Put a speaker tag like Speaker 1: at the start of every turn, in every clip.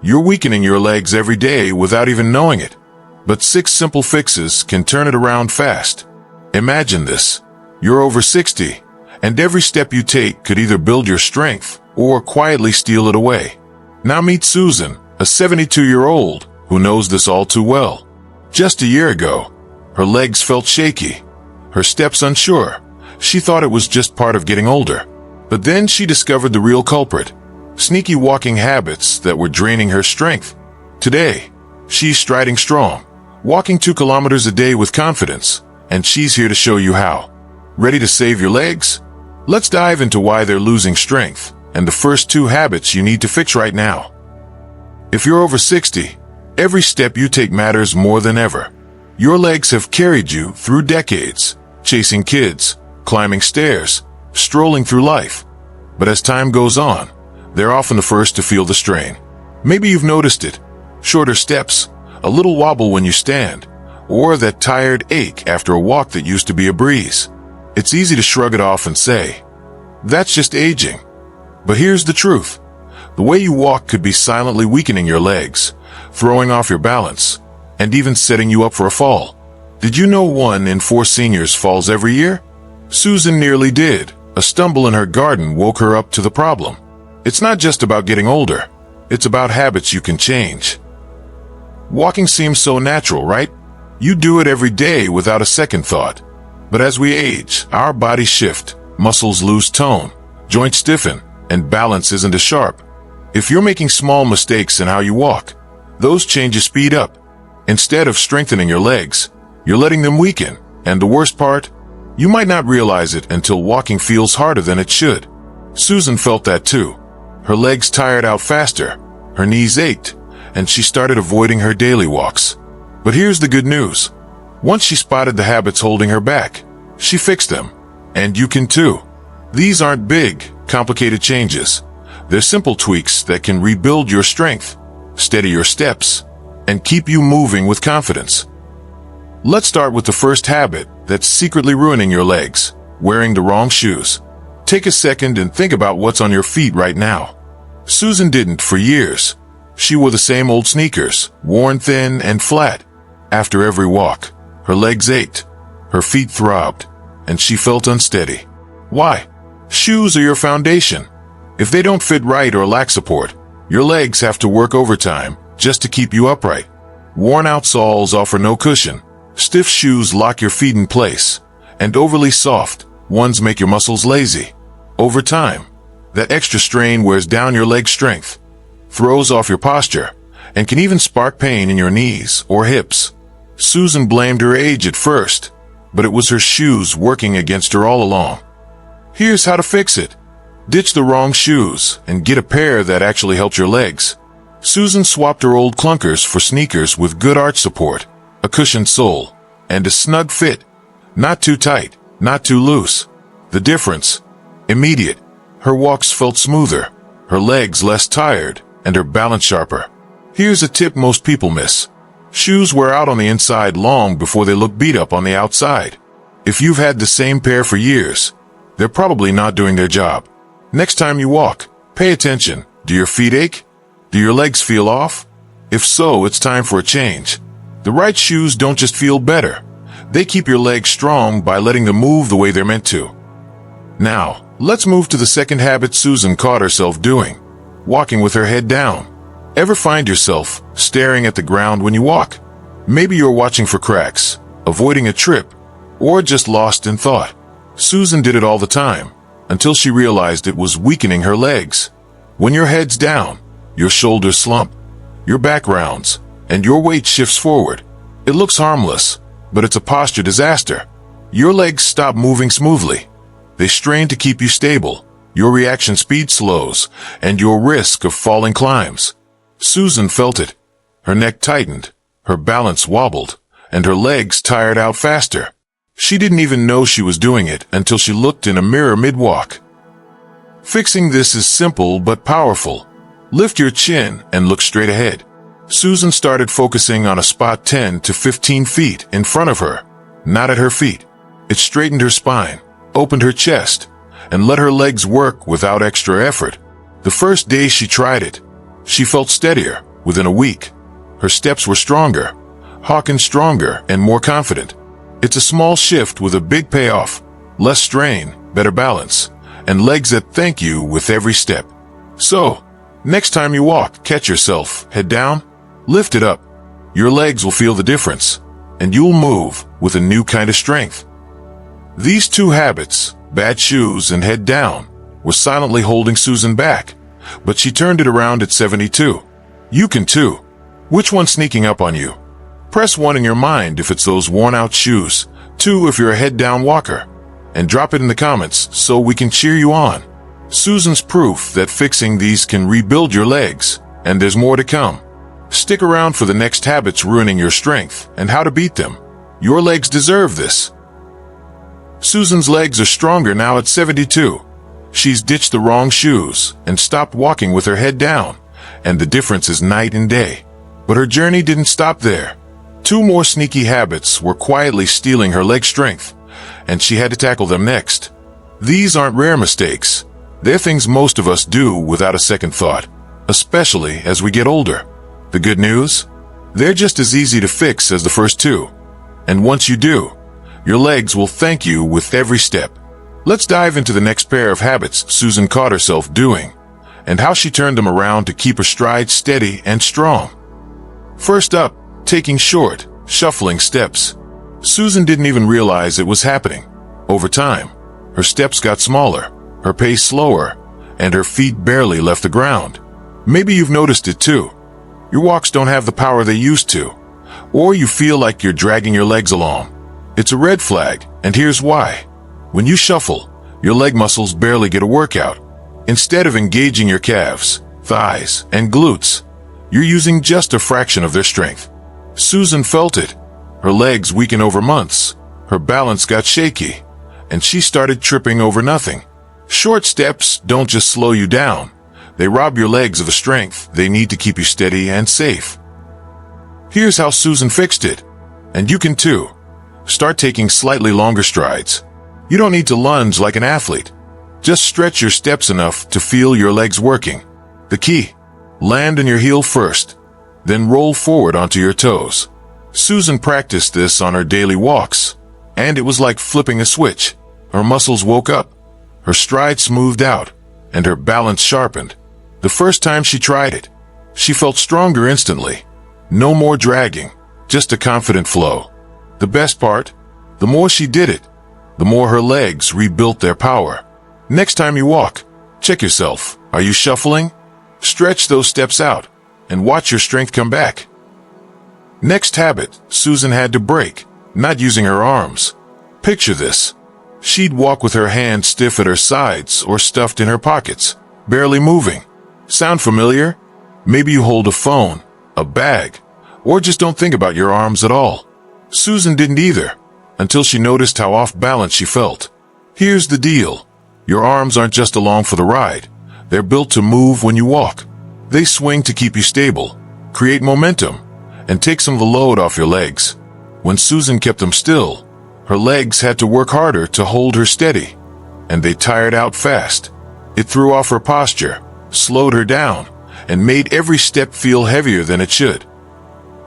Speaker 1: You're weakening your legs every day without even knowing it. But 6 simple fixes can turn it around fast. Imagine this. You're over 60, and every step you take could either build your strength or quietly steal it away. Now meet Susan, a 72-year-old who knows this all too well. Just a year ago, her legs felt shaky, her steps unsure. She thought it was just part of getting older. But then she discovered the real culprit: sneaky walking habits that were draining her strength. Today, she's striding strong, walking 2 kilometers a day with confidence, and she's here to show you how. Ready to save your legs? Let's dive into why they're losing strength and the first 2 habits you need to fix right now. If you're over 60, every step you take matters more than ever. Your legs have carried you through decades, chasing kids, climbing stairs, strolling through life. But as time goes on, they're often the first to feel the strain. Maybe you've noticed it: shorter steps, a little wobble when you stand, or that tired ache after a walk that used to be a breeze. It's easy to shrug it off and say, "That's just aging." But here's the truth. The way you walk could be silently weakening your legs, throwing off your balance, and even setting you up for a fall. Did you know 1 in 4 seniors falls every year? Susan nearly did. A stumble in her garden woke her up to the problem. It's not just about getting older. It's about habits you can change. Walking seems so natural, right? You do it every day without a second thought. But as we age, our bodies shift, muscles lose tone, joints stiffen, and balance isn't as sharp. If you're making small mistakes in how you walk, those changes speed up. Instead of strengthening your legs, you're letting them weaken. And the worst part? You might not realize it until walking feels harder than it should. Susan felt that too. Her legs tired out faster, her knees ached, and she started avoiding her daily walks. But here's the good news. Once she spotted the habits holding her back, she fixed them. And you can too. These aren't big, complicated changes. They're simple tweaks that can rebuild your strength, steady your steps, and keep you moving with confidence. Let's start with the first habit that's secretly ruining your legs: wearing the wrong shoes. Take a second and think about what's on your feet right now. Susan didn't for years. She wore the same old sneakers, worn thin and flat. After every walk, her legs ached, her feet throbbed, and she felt unsteady. Why? Shoes are your foundation. If they don't fit right or lack support, your legs have to work overtime just to keep you upright. Worn-out soles offer no cushion. Stiff shoes lock your feet in place, and overly soft ones make your muscles lazy. Over time, that extra strain wears down your leg strength, throws off your posture, and can even spark pain in your knees or hips. Susan blamed her age at first, but it was her shoes working against her all along. Here's how to fix it. Ditch the wrong shoes and get a pair that actually helps your legs. Susan swapped her old clunkers for sneakers with good arch support, a cushioned sole, and a snug fit. Not too tight, not too loose. The difference? Immediate. Her walks felt smoother, her legs less tired, and her balance sharper. Here's a tip most people miss. Shoes wear out on the inside long before they look beat up on the outside. If you've had the same pair for years, they're probably not doing their job. Next time you walk, pay attention. Do your feet ache? Do your legs feel off? If so, it's time for a change. The right shoes don't just feel better. They keep your legs strong by letting them move the way they're meant to. Now, let's move to the second habit Susan caught herself doing: walking with her head down. Ever find yourself staring at the ground when you walk? Maybe you're watching for cracks, avoiding a trip, or just lost in thought. Susan did it all the time, until she realized it was weakening her legs. When your head's down, your shoulders slump, your back rounds, and your weight shifts forward. It looks harmless, but it's a posture disaster. Your legs stop moving smoothly. They strain to keep you stable. Your reaction speed slows, and your risk of falling climbs. Susan felt it. Her neck tightened, her balance wobbled, and her legs tired out faster. She didn't even know she was doing it until she looked in a mirror mid-walk. Fixing this is simple but powerful. Lift your chin and look straight ahead. Susan started focusing on a spot 10 to 15 feet in front of her, not at her feet. It straightened her spine, opened her chest, and let her legs work without extra effort. The first day she tried it, she felt steadier, Within a week, her steps were stronger, walking stronger and more confident. It's a small shift with a big payoff, less strain, better balance, and legs that thank you with every step. So, next time you walk, catch yourself, head down, lift it up. Your legs will feel the difference, and you'll move with a new kind of strength. These two habits, bad shoes and head down, were silently holding Susan back, but she turned it around at 72. You can too. Which one's sneaking up on you? Press 1 in your mind if it's those worn-out shoes, 2 if you're a head-down walker, and drop it in the comments so we can cheer you on. Susan's proof that fixing these can rebuild your legs, and there's more to come. Stick around for the next habits ruining your strength and how to beat them. Your legs deserve this. Susan's legs are stronger now at 72. She's ditched the wrong shoes and stopped walking with her head down, and the difference is night and day. But her journey didn't stop there. 2 more sneaky habits were quietly stealing her leg strength, and she had to tackle them next. These aren't rare mistakes. They're things most of us do without a second thought, especially as we get older. The good news? They're just as easy to fix as the first 2. And once you do, your legs will thank you with every step. Let's dive into the next pair of habits Susan caught herself doing, and how she turned them around to keep her stride steady and strong. First up, taking short, shuffling steps. Susan didn't even realize it was happening. Over time, her steps got smaller, her pace slower, and her feet barely left the ground. Maybe you've noticed it too. Your walks don't have the power they used to, or you feel like you're dragging your legs along. It's a red flag, and here's why. When you shuffle, your leg muscles barely get a workout. Instead of engaging your calves, thighs, and glutes, you're using just a fraction of their strength. Susan felt it. Her legs weakened over months, her balance got shaky, and she started tripping over nothing. Short steps don't just slow you down, they rob your legs of the strength they need to keep you steady and safe. Here's how Susan fixed it, and you can too. Start taking slightly longer strides. You don't need to lunge like an athlete. Just stretch your steps enough to feel your legs working. The key: land on your heel first, then roll forward onto your toes. Susan practiced this on her daily walks, and it was like flipping a switch. Her muscles woke up, her stride smoothed out, and her balance sharpened. The first time she tried it, she felt stronger instantly. No more dragging, just a confident flow. The best part, the more she did it, the more her legs rebuilt their power. Next time you walk, check yourself. Are you shuffling? Stretch those steps out and watch your strength come back. Next habit Susan had to break: not using her arms. Picture this. She'd walk with her hands stiff at her sides or stuffed in her pockets, barely moving. Sound familiar? Maybe you hold a phone, a bag, or just don't think about your arms at all. Susan didn't either, until she noticed how off balance she felt. Here's the deal. Your arms aren't just along for the ride. They're built to move when you walk. They swing to keep you stable, create momentum, and take some of the load off your legs. When Susan kept them still, her legs had to work harder to hold her steady, and they tired out fast. It threw off her posture, slowed her down, and made every step feel heavier than it should.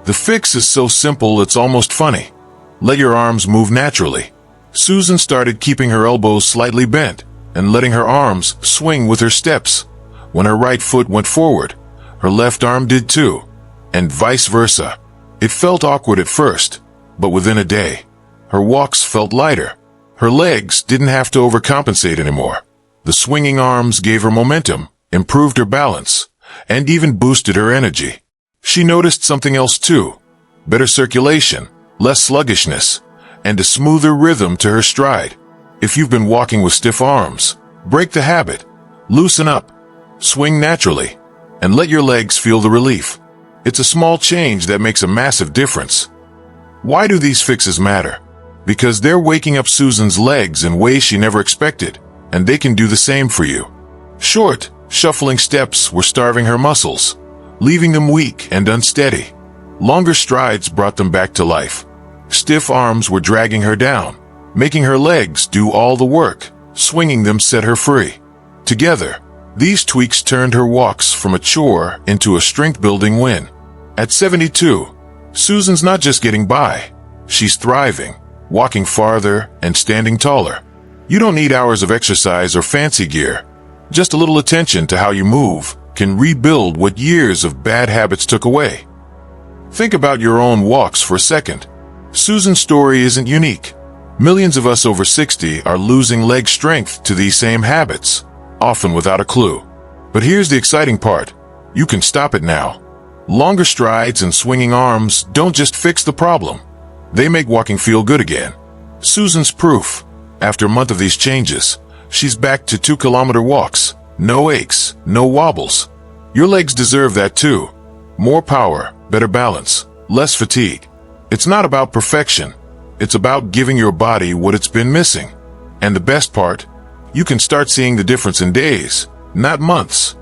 Speaker 1: The fix is so simple it's almost funny. Let your arms move naturally. Susan started keeping her elbows slightly bent and letting her arms swing with her steps. When her right foot went forward, her left arm did too, and vice versa. It felt awkward at first, but within a day, her walks felt lighter. Her legs didn't have to overcompensate anymore. The swinging arms gave her momentum, improved her balance, and even boosted her energy. She noticed something else too: better circulation, less sluggishness, and a smoother rhythm to her stride. If you've been walking with stiff arms, break the habit. Loosen up, swing naturally, and let your legs feel the relief. It's a small change that makes a massive difference. Why do these fixes matter? Because they're waking up Susan's legs in ways she never expected, and they can do the same for you. Short, shuffling steps were starving her muscles, leaving them weak and unsteady. Longer strides brought them back to life. Stiff arms were dragging her down, making her legs do all the work. Swinging them set her free. Together, These tweaks turned her walks from a chore into a strength-building win. At 72, Susan's not just getting by. She's thriving, walking farther and standing taller. You don't need hours of exercise or fancy gear. Just a little attention to how you move can rebuild what years of bad habits took away. Think about your own walks for a second. Susan's story isn't unique. Millions of us over 60 are losing leg strength to these same habits, often without a clue. But here's the exciting part. You can stop it now. Longer strides and swinging arms don't just fix the problem. They make walking feel good again. Susan's proof. After a month of these changes, she's back to 2-kilometer walks. No aches, no wobbles. Your legs deserve that too. More power, better balance, less fatigue. It's not about perfection. It's about giving your body what it's been missing. And the best part, you can start seeing the difference in days, not months.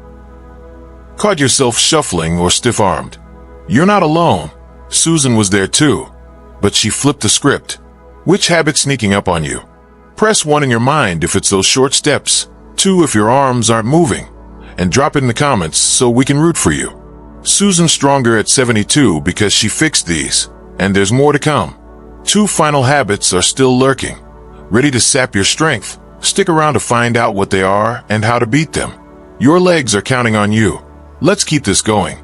Speaker 1: Caught yourself shuffling or stiff-armed? You're not alone. Susan was there too. But she flipped the script. Which habit's sneaking up on you? Press 1 in your mind if it's those short steps, 2 if your arms aren't moving, and drop it in the comments so we can root for you. Susan's stronger at 72 because she fixed these, and there's more to come. 2 final habits are still lurking, ready to sap your strength. Stick around to find out what they are and how to beat them. Your legs are counting on you. Let's keep this going.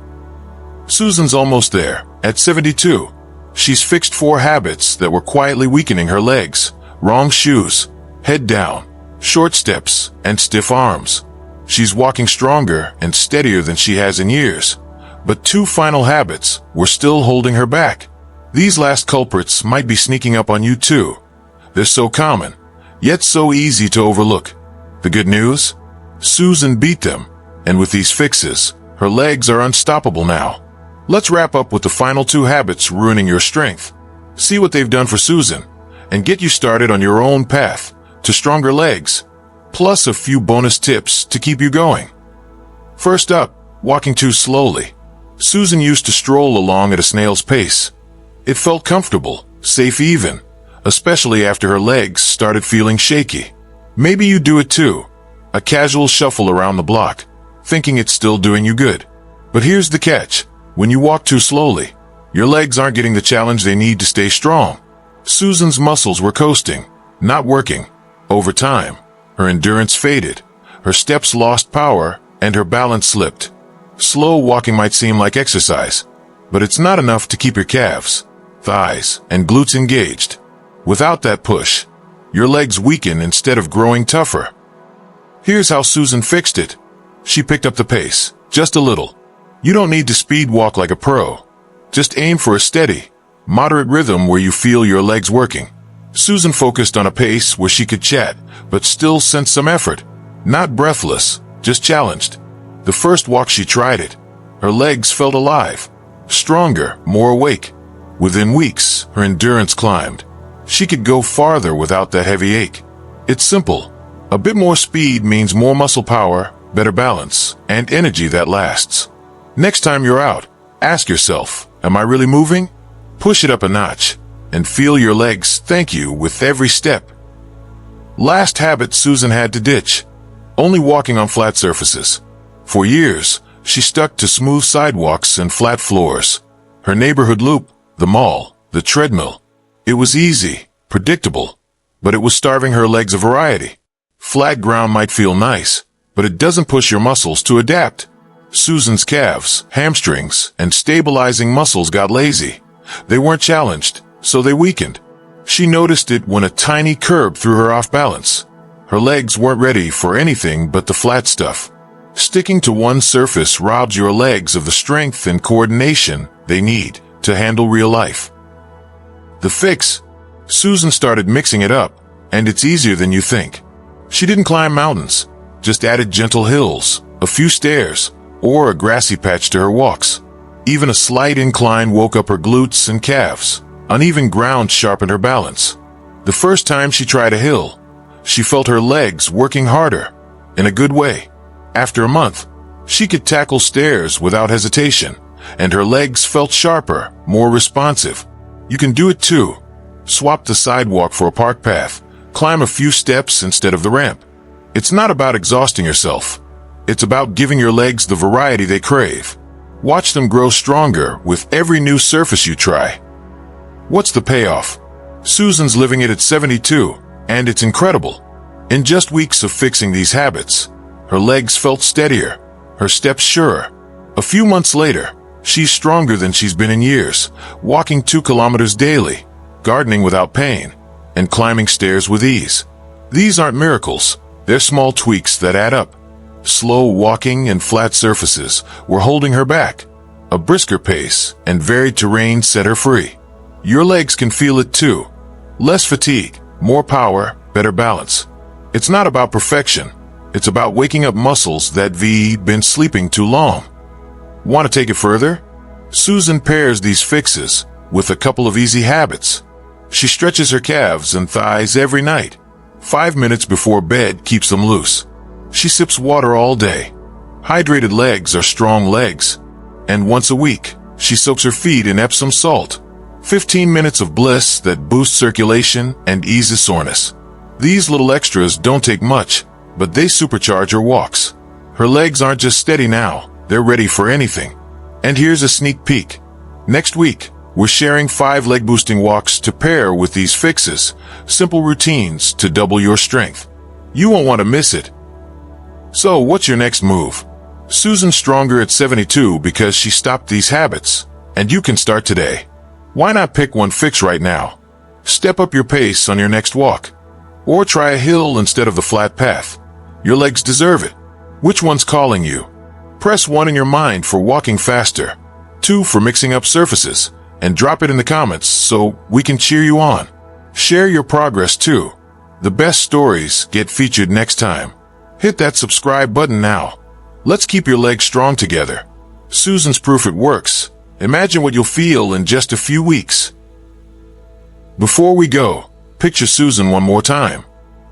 Speaker 1: Susan's almost there. At 72, she's fixed 4 habits that were quietly weakening her legs. Wrong shoes, head down, short steps, and stiff arms. She's walking stronger and steadier than she has in years. But 2 final habits were still holding her back. These last culprits might be sneaking up on you too. They're so common, yet so easy to overlook. The good news? Susan beat them, and with these fixes, her legs are unstoppable now. Let's wrap up with the final 2 habits ruining your strength. See what they've done for Susan, and get you started on your own path to stronger legs, plus a few bonus tips to keep you going. First up, walking too slowly. Susan used to stroll along at a snail's pace. It felt comfortable, safe even, especially after her legs started feeling shaky. Maybe you do it too, a casual shuffle around the block, thinking it's still doing you good. But here's the catch. When you walk too slowly, your legs aren't getting the challenge they need to stay strong. Susan's muscles were coasting, not working. Over time, her endurance faded, her steps lost power, and her balance slipped. Slow walking might seem like exercise, but it's not enough to keep your calves, thighs, and glutes engaged. Without that push, your legs weaken instead of growing tougher. Here's how Susan fixed it. She picked up the pace, just a little. You don't need to speed walk like a pro. Just aim for a steady, moderate rhythm where you feel your legs working. Susan focused on a pace where she could chat, but still sense some effort. Not breathless, just challenged. The first walk she tried it. Her legs felt alive, stronger, more awake. Within weeks, her endurance climbed. She could go farther without that heavy ache. It's simple. A bit more speed means more muscle power, better balance, and energy that lasts. Next time you're out, ask yourself, am I really moving? Push it up a notch, and feel your legs thank you with every step. Last habit Susan had to ditch. Only walking on flat surfaces. For years, she stuck to smooth sidewalks and flat floors. Her neighborhood loop, the mall, the treadmill. It was easy, predictable, but it was starving her legs of variety. Flat ground might feel nice, but it doesn't push your muscles to adapt. Susan's calves, hamstrings, and stabilizing muscles got lazy. They weren't challenged, so they weakened. She noticed it when a tiny curb threw her off balance. Her legs weren't ready for anything but the flat stuff. Sticking to one surface robs your legs of the strength and coordination they need to handle real life. The fix? Susan started mixing it up, and it's easier than you think. She didn't climb mountains, just added gentle hills, a few stairs, or a grassy patch to her walks. Even a slight incline woke up her glutes and calves. Uneven ground sharpened her balance. The first time she tried a hill, she felt her legs working harder, in a good way. After a month, she could tackle stairs without hesitation, and her legs felt sharper, more responsive. You can do it too. Swap the sidewalk for a park path. Climb a few steps instead of the ramp. It's not about exhausting yourself. It's about giving your legs the variety they crave. Watch them grow stronger with every new surface you try. What's the payoff? Susan's living it at 72, and it's incredible. In just weeks of fixing these habits, her legs felt steadier, her steps surer. A few months later, she's stronger than she's been in years, walking 2 kilometers daily, gardening without pain, and climbing stairs with ease. These aren't miracles, they're small tweaks that add up. Slow walking and flat surfaces were holding her back. A brisker pace and varied terrain set her free. Your legs can feel it too. Less fatigue, more power, better balance. It's not about perfection. It's about waking up muscles that been sleeping too long. Want to take it further? Susan pairs these fixes with a couple of easy habits. She stretches her calves and thighs every night. 5 minutes before bed keeps them loose. She sips water all day. Hydrated legs are strong legs. And once a week, she soaks her feet in Epsom salt. 15 minutes of bliss that boosts circulation and eases soreness. These little extras don't take much, but they supercharge her walks. Her legs aren't just steady now, they're ready for anything. And here's a sneak peek. Next week, we're sharing 5 leg-boosting walks to pair with these fixes, simple routines to double your strength. You won't want to miss it. So, what's your next move? Susan's stronger at 72 because she stopped these habits, and you can start today. Why not pick one fix right now? Step up your pace on your next walk. Or try a hill instead of the flat path. Your legs deserve it. Which one's calling you? Press 1 in your mind for walking faster, 2 for mixing up surfaces, and drop it in the comments so we can cheer you on. Share your progress too. The best stories get featured next time. Hit that subscribe button now. Let's keep your legs strong together. Susan's proof it works. Imagine what you'll feel in just a few weeks. Before we go, picture Susan one more time.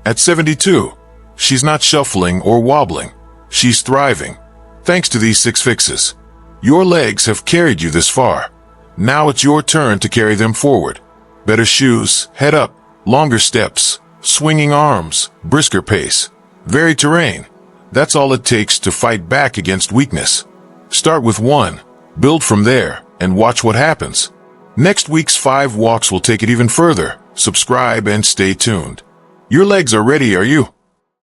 Speaker 1: At 72, she's not shuffling or wobbling. She's thriving. Thanks to these 6 fixes. Your legs have carried you this far. Now it's your turn to carry them forward. Better shoes, head up, longer steps, swinging arms, brisker pace, varied terrain. That's all it takes to fight back against weakness. Start with 1, build from there, and watch what happens. Next week's 5 walks will take it even further. Subscribe and stay tuned. Your legs are ready, are you?